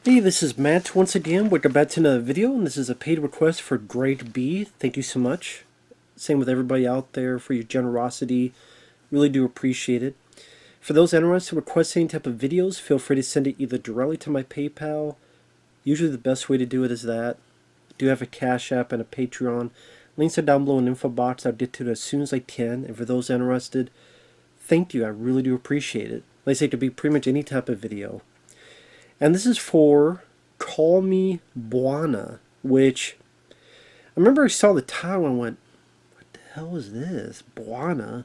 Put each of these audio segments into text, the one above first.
Hey, this is Matt once again. Welcome back to another video, and this is a paid request for Grade B. Thank you so much. Same with everybody out there for your generosity. Really do appreciate it. For those interested in requesting any type of videos, feel free to send it either directly to my PayPal. Usually the best way to do it is that. I do have a Cash App and a Patreon. Links are down below in the info box. I'll get to it as soon as I can. And for those interested, thank you. I really do appreciate it. Like I say, it could be pretty much any type of video. And this is for Call Me Bwana, which I remember I saw the title and went, what the hell is this? Bwana?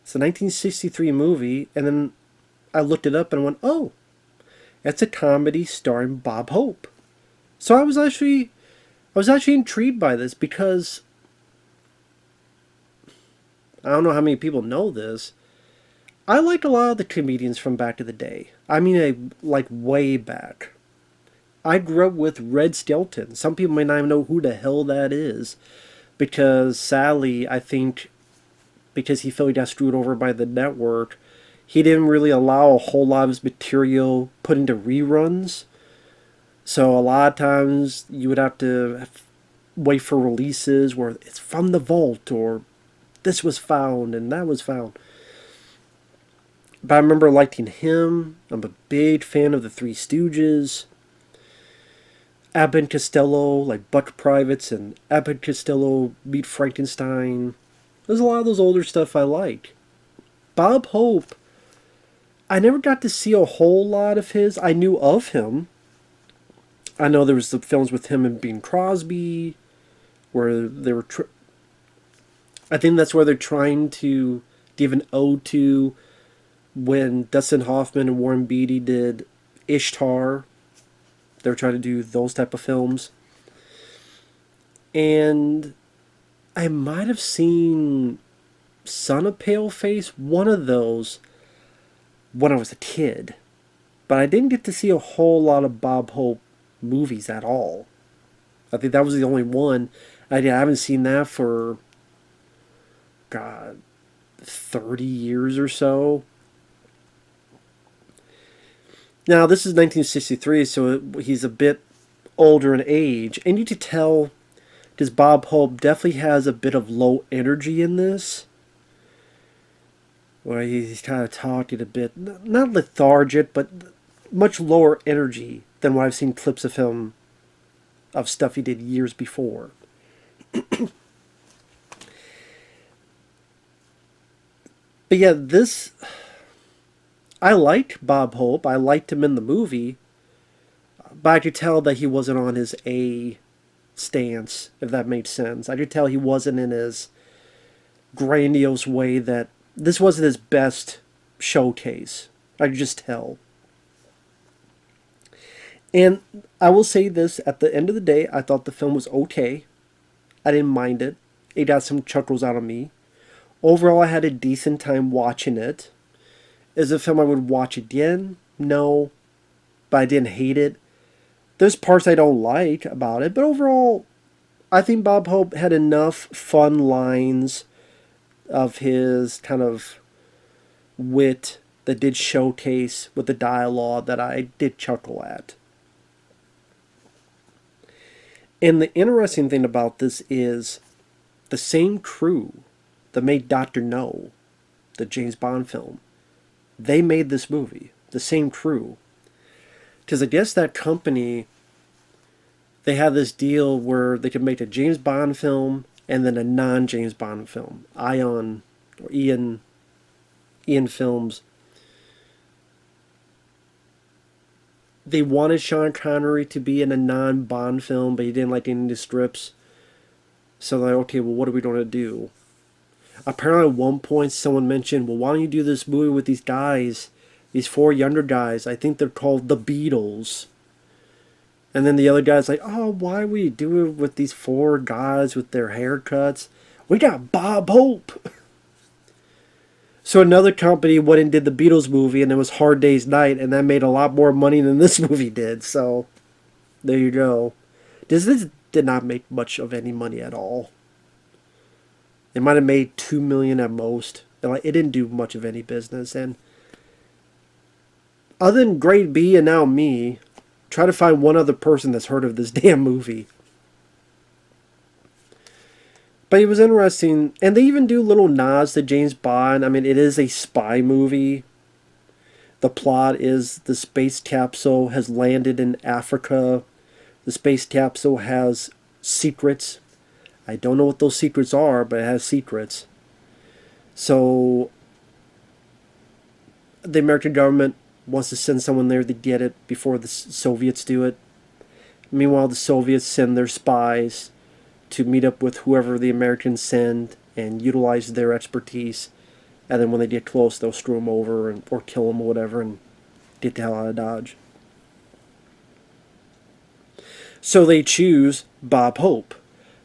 It's a 1963 movie, and then I looked it up and went, oh, it's a comedy starring Bob Hope. So I was actually intrigued by this because I don't know how many people know this. I liked a lot of the comedians from back in the day. I mean, like way back. I grew up with Red Skelton. Some people may not even know who the hell that is. Because sadly, I think because he felt he got screwed over by the network, he didn't really allow a whole lot of his material put into reruns. So a lot of times you would have to wait for releases where it's from the vault or this was found and that was found. But I remember liking him. I'm a big fan of the Three Stooges. Abbott and Costello, like Buck Privates and Abbott and Costello Meet Frankenstein. There's a lot of those older stuff I like. Bob Hope, I never got to see a whole lot of his. I knew of him. I know there was the films with him and Bing Crosby, where they were. I think that's where they're trying to give an ode to when Dustin Hoffman and Warren Beatty did Ishtar. They were trying to do those type of films. And I might have seen Son of Paleface, one of those, when I was a kid. But I didn't get to see a whole lot of Bob Hope movies at all. I think that was the only one. I haven't seen that for, God, 30 years or so. Now, this is 1963, so he's a bit older in age. And you can tell, because Bob Hope definitely has a bit of low energy in this. Where he's kind of talking a bit, not lethargic, but much lower energy than what I've seen clips of him, of stuff he did years before. But yeah, this... I liked Bob Hope. I liked him in the movie. But I could tell that he wasn't on his A stance, if that made sense. I could tell he wasn't in his grandiose way that... This wasn't his best showcase. I could just tell. And I will say this, at the end of the day, I thought the film was okay. I didn't mind it. It got some chuckles out of me. Overall, I had a decent time watching it. Is it a film I would watch again? No. But I didn't hate it. There's parts I don't like about it. But overall, I think Bob Hope had enough fun lines of his kind of wit that did showcase with the dialogue that I did chuckle at. And the interesting thing about this is the same crew that made Dr. No, the James Bond film, they made this movie, the same crew. Because I guess that company, they had this deal where they could make a James Bond film and then a non-James Bond film. Eon Films. They wanted Sean Connery to be in a non-Bond film, but he didn't like any of the scripts. So they're like, okay, well, what are we going to do? Apparently at one point someone mentioned, well, why don't you do this movie with these guys, these four younger guys? I think they're called the Beatles. And then the other guy's like, oh, why would you do it with these four guys with their haircuts? We got Bob Hope. So another company went and did the Beatles movie, and it was Hard Day's Night, and that made a lot more money than this movie did. So there you go. This did not make much of any money at all. They might have made $2 million at most. It didn't do much of any business. And other than Grade B and now me, try to find one other person that's heard of this damn movie. But it was interesting, and they even do little nods to James Bond. I mean, it is a spy movie. The plot is the space capsule has landed in Africa. The space capsule has secrets. I don't know what those secrets are, but it has secrets. So the American government wants to send someone there to get it before the Soviets do it. Meanwhile, the Soviets send their spies to meet up with whoever the Americans send and utilize their expertise. And then when they get close, they'll screw them over or kill them or whatever and get the hell out of Dodge. So they choose Bob Hope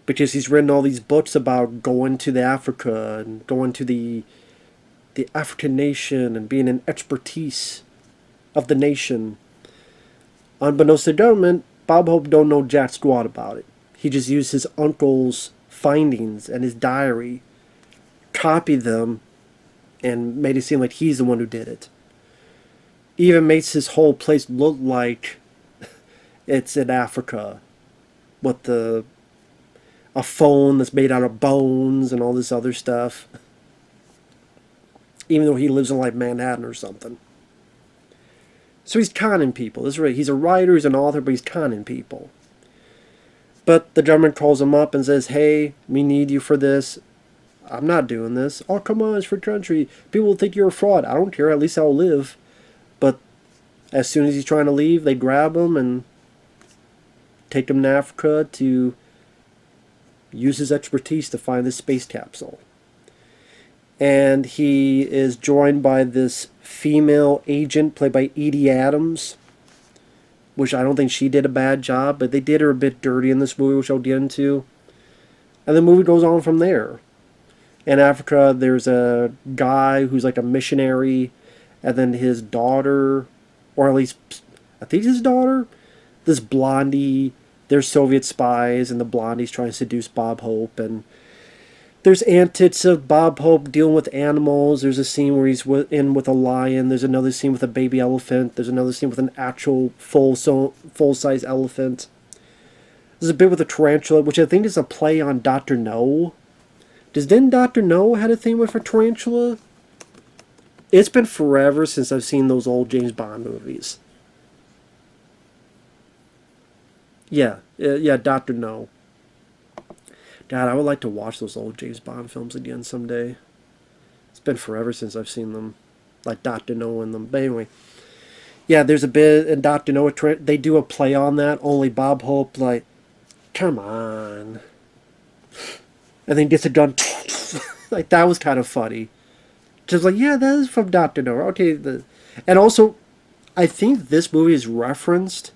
because he's written all these books about going to the Africa and going to the African nation and being an expertise of the nation. Unbeknownst to the government, Bob Hope don't know jack squat about it. He just used his uncle's findings and his diary, copied them, and made it seem like he's the one who did it. Even makes his whole place look like it's in Africa with a phone that's made out of bones and all this other stuff. Even though he lives in like Manhattan or something. So he's conning people. This is right. He's a writer, he's an author, but he's conning people. But the government calls him up and says, hey, we need you for this. I'm not doing this. Oh, come on, it's for country. People will think you're a fraud. I don't care, at least I'll live. But as soon as he's trying to leave, they grab him and take him to Africa to use his expertise to find this space capsule. And he is joined by this female agent played by Edie Adams, which I don't think she did a bad job, but they did her a bit dirty in this movie, which I'll get into. And the movie goes on from there. In Africa, there's a guy who's like a missionary, and then his daughter, or at least I think his daughter, this blondie, they're Soviet spies, and the blondie's trying to seduce Bob Hope, and there's antics of Bob Hope dealing with animals. There's a scene where he's in with a lion. There's another scene with a baby elephant. There's another scene with an actual full-size elephant. There's a bit with a tarantula, which I think is a play on Dr. No. Didn't Dr. No had a thing with a tarantula? It's been forever since I've seen those old James Bond movies. Yeah, Dr. No. God, I would like to watch those old James Bond films again someday. It's been forever since I've seen them. Like Dr. No in them. But anyway. Yeah, there's a bit in Dr. No. They do a play on that. Only Bob Hope, like, come on. And then gets a gun. Like, that was kind of funny. Just like, yeah, that is from Dr. No. Okay. And also, I think this movie is referenced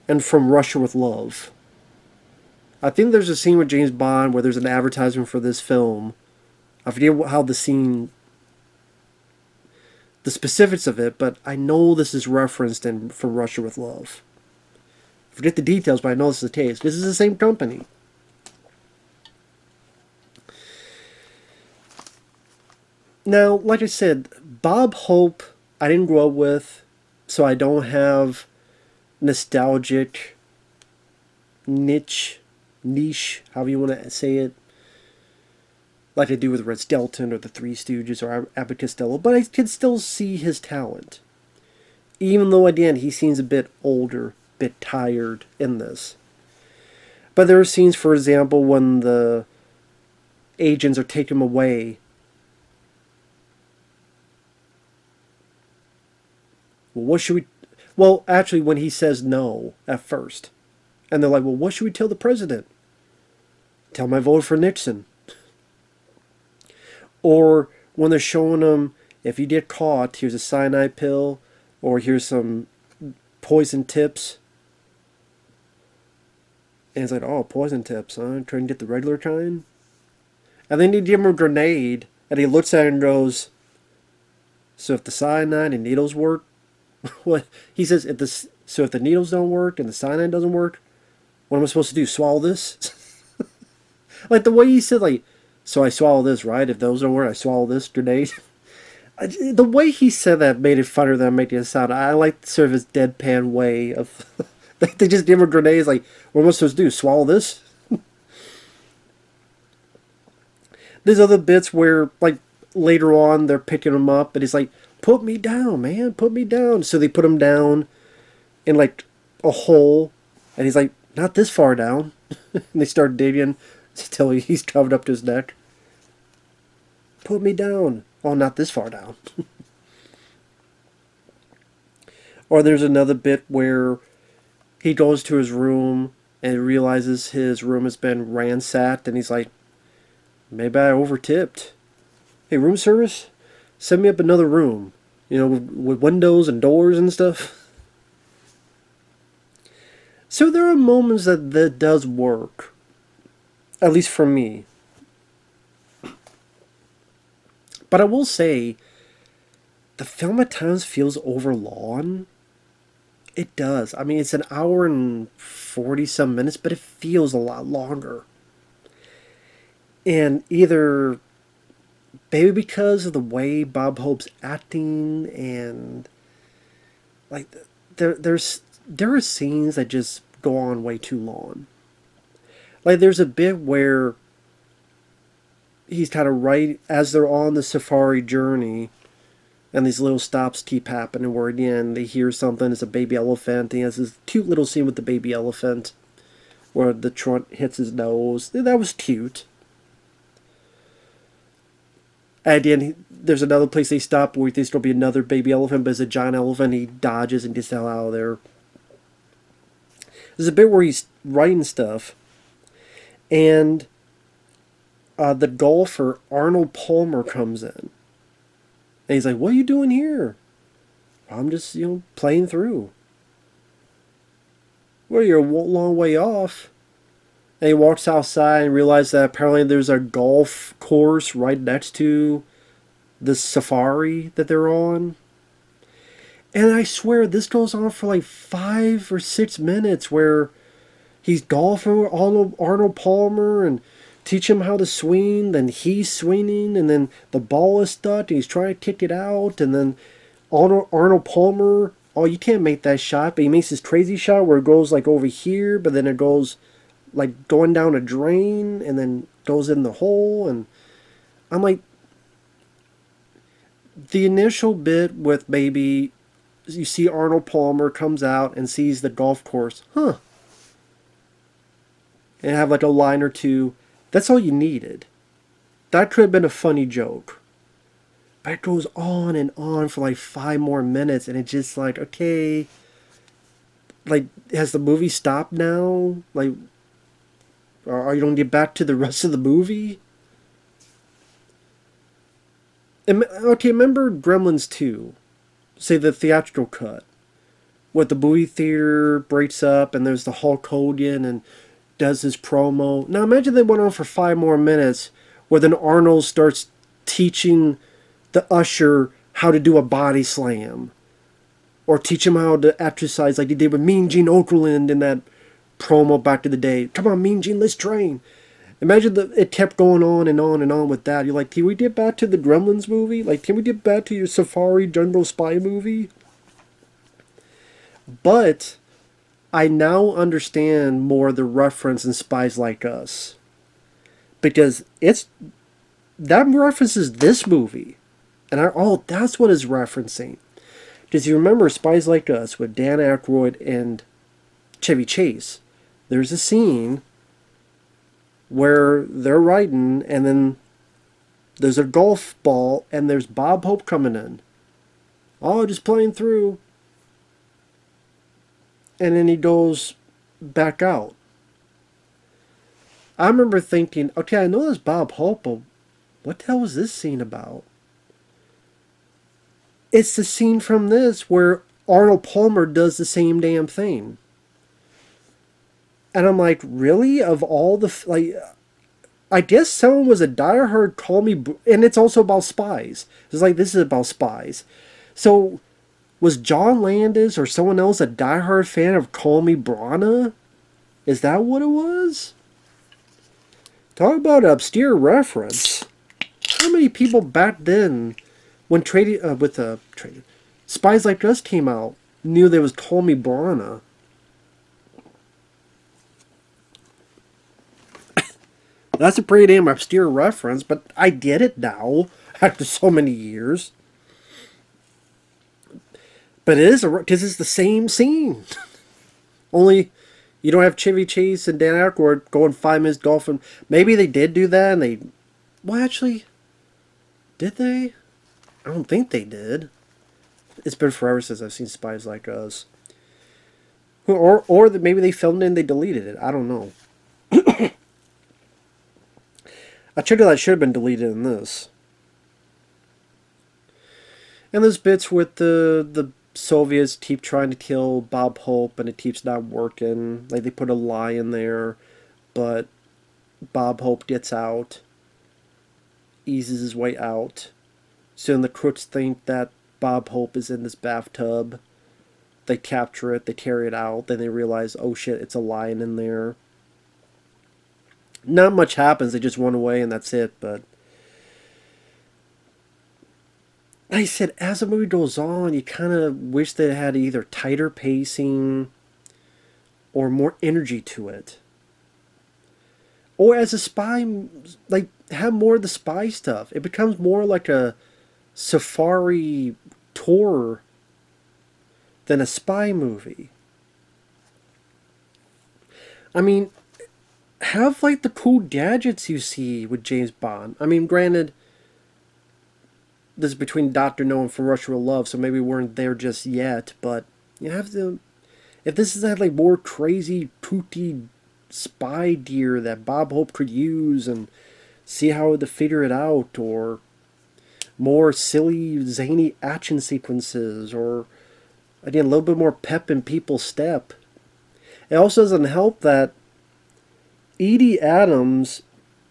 and From Russia with Love. I think there's a scene with James Bond where there's an advertisement for this film. I forget how the scene, the specifics of it, but I know this is referenced in From Russia with Love. I forget the details, but I know this is the case. This is the same company. Now, like I said, Bob Hope, I didn't grow up with, so I don't have nostalgic niche, however you want to say it, like I do with Red Skelton or the Three Stooges or Abbott Costello, but I can still see his talent. Even though, again, he seems a bit older, a bit tired in this. But there are scenes, for example, when the agents are taken away. Well, what should we... Well, actually, when he says no at first. And they're like, well, what should we tell the president? Tell him I voted for Nixon. Or when they're showing him, if you get caught, here's a cyanide pill, or here's some poison tips. And it's like, oh, poison tips, huh? Try and get the regular kind? And then you give him a grenade, and he looks at it and goes, so if the cyanide and needles work, what? He says, if the needles don't work and the cyanide doesn't work, what am I supposed to do? Swallow this? Like the way he said, like, so I swallow this, right? If those don't work, I swallow this grenade. The way he said that made it funnier than I'm making it sound. I like sort of his deadpan way of They just give him grenades. Like, what am I supposed to do? Swallow this? There's other bits where, like, later on they're picking him up, and he's like, "Put me down, man, put me down." So they put him down in like a hole, and he's like, "Not this far down." And they start digging until he's covered up to his neck. Put me down. Oh, not this far down. Or there's another bit where he goes to his room and realizes his room has been ransacked, and he's like, maybe I overtipped. Hey, room service, send me up another room. You know, with windows and doors and stuff. So there are moments that does work. At least for me. But I will say, the film at times feels overlong. It does. I mean, it's an hour and 40 some minutes, but it feels a lot longer. And either maybe because of the way Bob Hope's acting, and like there are scenes that just go on way too long. Like there's a bit where he's kind of right as they're on the safari journey, and these little stops keep happening where again they hear something. It's a baby elephant. He has this cute little scene with the baby elephant where the trunk hits his nose. That was cute. And then there's another place they stop where there's going to be another baby elephant, but it's a giant elephant. He dodges and gets the hell out of there. There's a bit where he's writing stuff, and the golfer Arnold Palmer comes in, and he's like, "What are you doing here?" "I'm just, playing through." "Well, you're a long way off." And he walks outside and realizes that apparently there's a golf course right next to the safari that they're on. And I swear this goes on for like 5 or 6 minutes where he's golfing with Arnold Palmer and teach him how to swing. Then he's swinging, and then the ball is stuck and he's trying to kick it out. And then Arnold Palmer, oh, you can't make that shot. But he makes this crazy shot where it goes like over here, but then it goes like going down a drain and then goes in the hole. And I'm like, the initial bit with maybe you see Arnold Palmer comes out and sees the golf course, and have like a line or two. That's all you needed. That could have been a funny joke. But it goes on and on for like 5 more minutes, and it's just like, okay, like, has the movie stopped now? Like, are you going to get back to the rest of the movie? Okay, remember Gremlins 2? Say the theatrical cut. What, the movie theater breaks up and there's the Hulk Hogan and does his promo. Now imagine they went on for 5 more minutes where then Arnold starts teaching the usher how to do a body slam. Or teach him how to exercise like he did with Mean Gene Okerlund in that promo back in the day. Come on, Mean Gene, let's train. Imagine that it kept going on and on and on with that. You're like, can we get back to the Gremlins movie? Like, can we get back to your Safari Jungle Spy movie? But I now understand more the reference in Spies Like Us. Because that references this movie. And that's what it's referencing. Because you remember Spies Like Us with Dan Aykroyd and Chevy Chase. There's a scene where they're riding, and then there's a golf ball, and there's Bob Hope coming in. Oh, just playing through. And then he goes back out. I remember thinking, okay, I know there's Bob Hope, but what the hell is this scene about? It's the scene from this where Arnold Palmer does the same damn thing. And I'm like, really? Of all the... I guess someone was a diehard Call Me... And it's also about spies. It's like, this is about spies. So, was John Landis or someone else a diehard fan of Call Me Bwana? Is that what it was? Talk about an obscure reference. How many people back then, when Spies Like Us came out, knew there was Call Me Bwana? That's a pretty damn obscure reference, but I get it now after so many years. But it is because it's the same scene. Only you don't have Chevy Chase and Dan Aykroyd going 5 minutes golfing. Maybe they did do that, and they. Well, actually, did they? I don't think they did. It's been forever since I've seen Spies Like Us. Or maybe they filmed it and they deleted it. I don't know. I checked it. That should have been deleted in this. And there's bits with the Soviets keep trying to kill Bob Hope and it keeps not working. Like they put a lie in there, but Bob Hope gets out, eases his way out. Soon the crooks think that Bob Hope is in this bathtub. They capture it, they carry it out, then they realize, oh shit, it's a lion in there. Not much happens, they just run away and that's it, but like I said, as the movie goes on, you kind of wish that it had either tighter pacing or more energy to it. Or as a spy, like, have more of the spy stuff. It becomes more like a safari tour than a spy movie. I mean, have like the cool gadgets you see with James Bond. I mean, granted, this is between Dr. No and From Russia with Love, so maybe we weren't there just yet, but you have to. If this is that like more crazy, pooty spy gear that Bob Hope could use and see how to figure it out, or more silly, zany action sequences, or again, a little bit more pep in people's step. It also doesn't help that Edie Adams,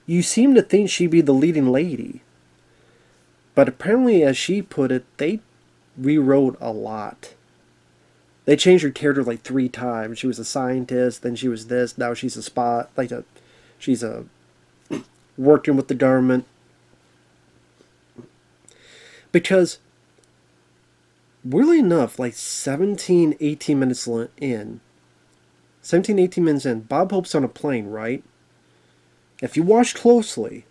you seem to think she'd be the leading lady. But apparently, as she put it, they rewrote a lot. They changed her character like 3 times. She was a scientist, then she was this, now she's a spy, she's a working with the government. Because, weirdly enough, like 17, 18 minutes in, 17, 18 minutes in, Bob Hope's on a plane, right? If you watch closely,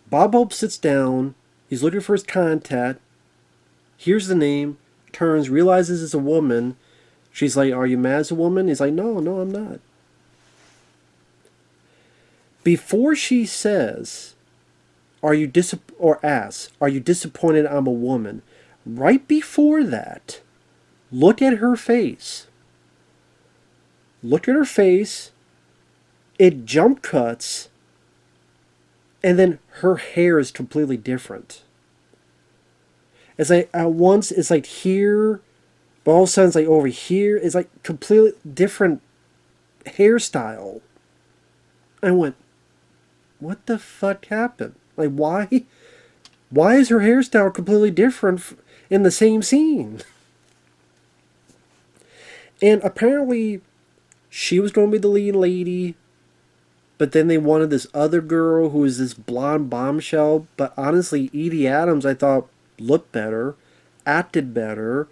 Bob Hope sits down, he's looking for his contact, hears the name, turns, realizes it's a woman. She's like, are you mad as a woman? He's like, no, I'm not. Before she says, are you disappointed I'm a woman? Right before that, look at her face. Look at her face. It jump cuts. And then her hair is completely different. It's like at once it's like here, but all of a sudden it's like over here. It's like completely different hairstyle. I went, what the fuck happened? Like why? Why is her hairstyle completely different in the same scene? And apparently, she was going to be the lead lady. But then they wanted this other girl who was this blonde bombshell. But honestly, Edie Adams, I thought, looked better, acted better,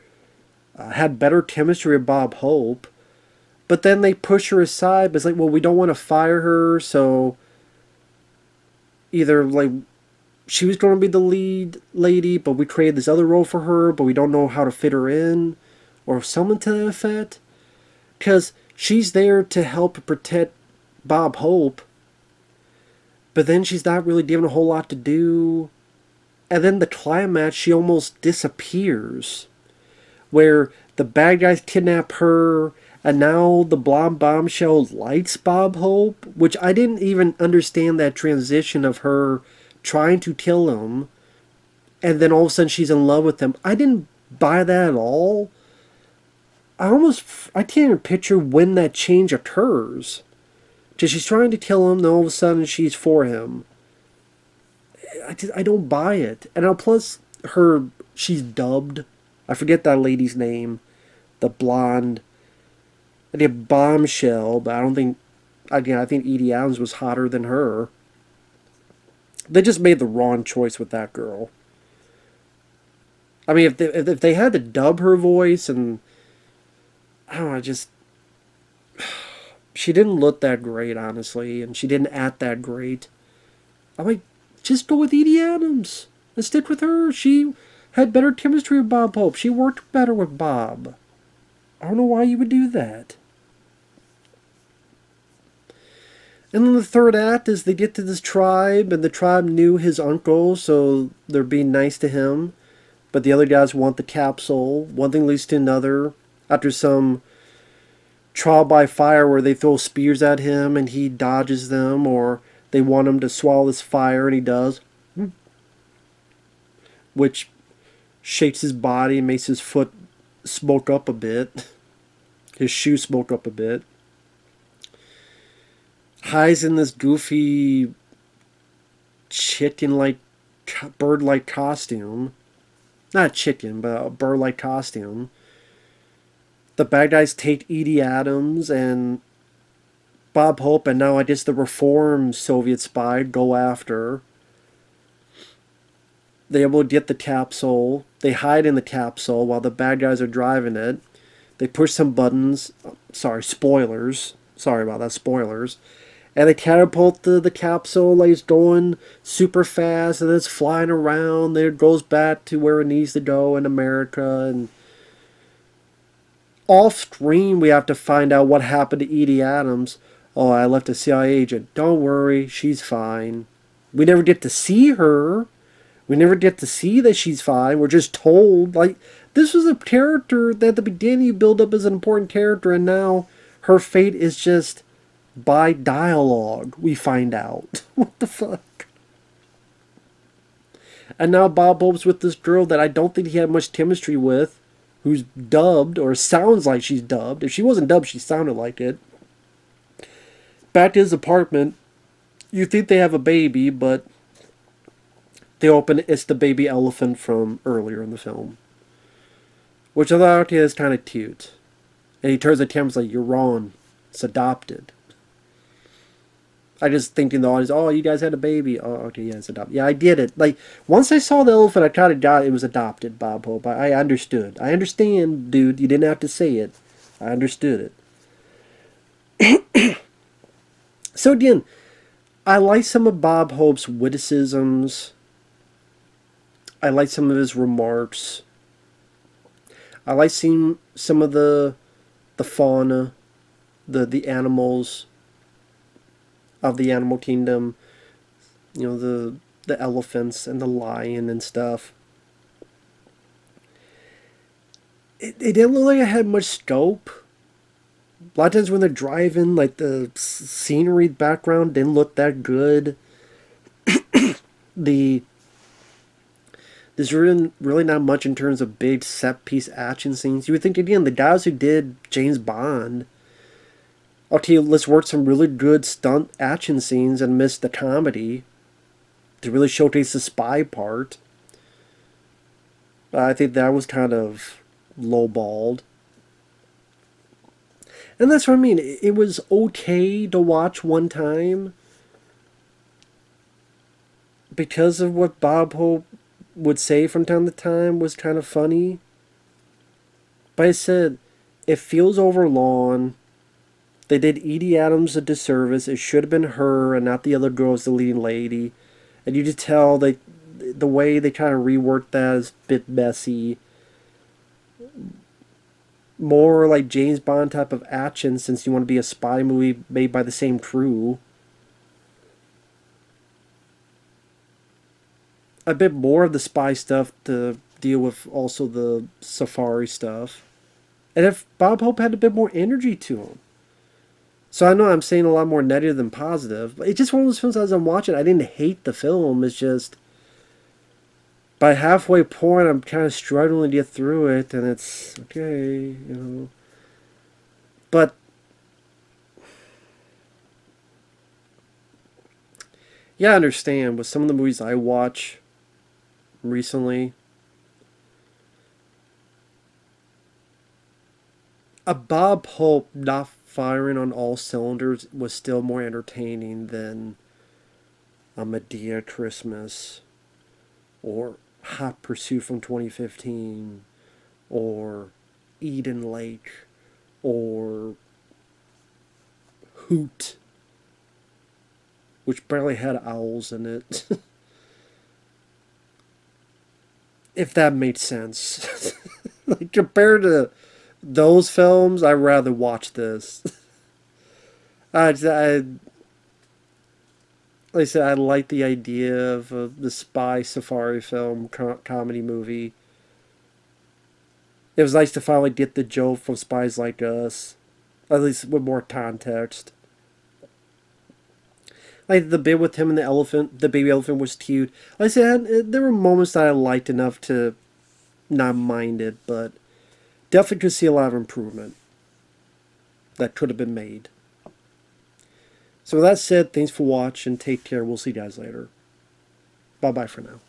had better chemistry with Bob Hope. But then they push her aside. But it's like, well, we don't want to fire her. So either like she was going to be the lead lady, but we created this other role for her, but we don't know how to fit her in. Or something to that effect. Because she's there to help protect Bob Hope, but then she's not really given a whole lot to do. And then the climax, she almost disappears, where the bad guys kidnap her, and now the blonde bombshell likes Bob Hope, which I didn't even understand that transition of her trying to kill him, and then all of a sudden she's in love with him. I didn't buy that at all. I can't even picture when that change occurs. Because she's trying to kill him, then all of a sudden she's for him. I don't buy it. And now plus, she's dubbed. I forget that lady's name. The blonde. The bombshell, but I don't think... Again, I think Edie Adams was hotter than her. They just made the wrong choice with that girl. I mean, if they had to dub her voice and... I don't know, she didn't look that great, honestly, and she didn't act that great. I'm like, just go with Edie Adams and stick with her. She had better chemistry with Bob Hope. She worked better with Bob. I don't know why you would do that. And then the third act is they get to this tribe, and the tribe knew his uncle, so they're being nice to him. But the other guys want the capsule. One thing leads to another. After some trial by fire where they throw spears at him and he dodges them, or they want him to swallow this fire and he does, which shakes his body and makes his foot smoke up a bit. His shoe smoke up a bit. Hides in this goofy chicken-like, bird-like costume. Not chicken, but a bird-like costume. The bad guys take Edie Adams and Bob Hope, and now I guess the reformed Soviet spy go after. They able to get the capsule. They hide in the capsule while the bad guys are driving it. They push some buttons. Sorry, spoilers. Sorry about that, spoilers. And they catapult the capsule, like it's going super fast, and then it's flying around. Then it goes back to where it needs to go in America. And off screen, we have to find out what happened to Edie Adams. Oh, I left a CIA agent. Don't worry, she's fine. We never get to see her. We never get to see that she's fine. We're just told, like, this was a character that at the beginning you build up as an important character, and now her fate is just by dialogue, we find out. What the fuck? And now Bob Hope's with this girl that I don't think he had much chemistry with, who's dubbed, or sounds like she's dubbed. If she wasn't dubbed, she sounded like it. Back to his apartment. You think they have a baby, but they open it, it's the baby elephant from earlier in the film. Which I thought is kind of cute. And he turns to the camera and is like, you're wrong. It's adopted. I just think in the audience, oh, you guys had a baby. Oh, okay, yeah, it's adopted. Yeah, I get it. Like, once I saw the elephant, I kind of got it was adopted, Bob Hope. I understood. I understand, dude. You didn't have to say it. I understood it. So again, I like some of Bob Hope's witticisms. I like some of his remarks. I like seeing some of the fauna, the animals of the animal kingdom. You know, the elephants and the lion and stuff. It didn't look like it had much scope. A lot of times when they're driving, like the scenery background didn't look that good. There's really not much in terms of big set piece action scenes. You would think again the guys who did James Bond, okay, let's work some really good stunt action scenes and miss the comedy to really showcase the spy part. I think that was kind of lowballed. And that's what I mean. It was okay to watch one time because of what Bob Hope would say from time to time was kind of funny. But I said, it feels overlong. They did Edie Adams a disservice. It should have been her and not the other girl as the leading lady. And you just tell the way they kind of reworked that is a bit messy. More like James Bond type of action since you want to be a spy movie made by the same crew. A bit more of the spy stuff to deal with also the safari stuff. And if Bob Hope had a bit more energy to him. So I know I'm saying a lot more negative than positive. But it's just one of those films as I'm watching, I didn't hate the film. It's just by halfway point, I'm kind of struggling to get through it, and it's okay, you know. But yeah, I understand. With some of the movies I watch recently, a Bob Hope not firing on all cylinders was still more entertaining than a Medea Christmas or Hot Pursuit from 2015 or Eden Lake or Hoot, which barely had owls in it. If that made sense. Like, compared to those films, I'd rather watch this. Like I said, I like the idea of the spy safari film comedy movie. It was nice to finally get the joke from Spies Like Us, at least with more context. Like the bit with him and the elephant, the baby elephant was cute. Like I said, there were moments that I liked enough to not mind it, but definitely could see a lot of improvement that could have been made. So with that said, thanks for watching. Take care. We'll see you guys later. Bye-bye for now.